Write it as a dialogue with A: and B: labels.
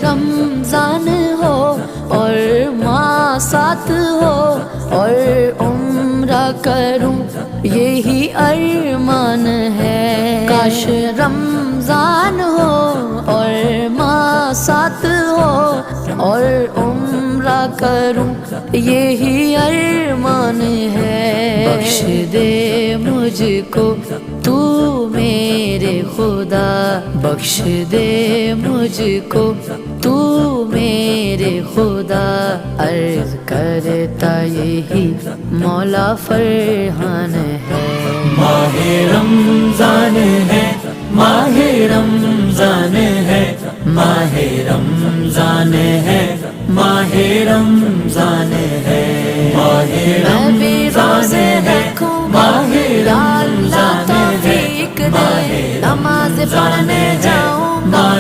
A: رمضان ہو اور ماں ساتھ ہو اور عمرہ کروں یہی ارمان ہے. کاش رمضان ہو اور ماں ساتھ ہو اور عمرہ کروں یہی ارمان ہے. بخش دے مجھ کو تو میرے خدا، بخش دے مجھ کو تو میرے خدا. عرض کرتا یہی مولا فرحان ہے.
B: ماہ رمضان ہے، ماہ رمضان ہے، ماہ رمضان ہے، ماہ رمضان ہے، ماہ رمضان ہے، ماہ رمضان ہے،
A: نماز پڑھنے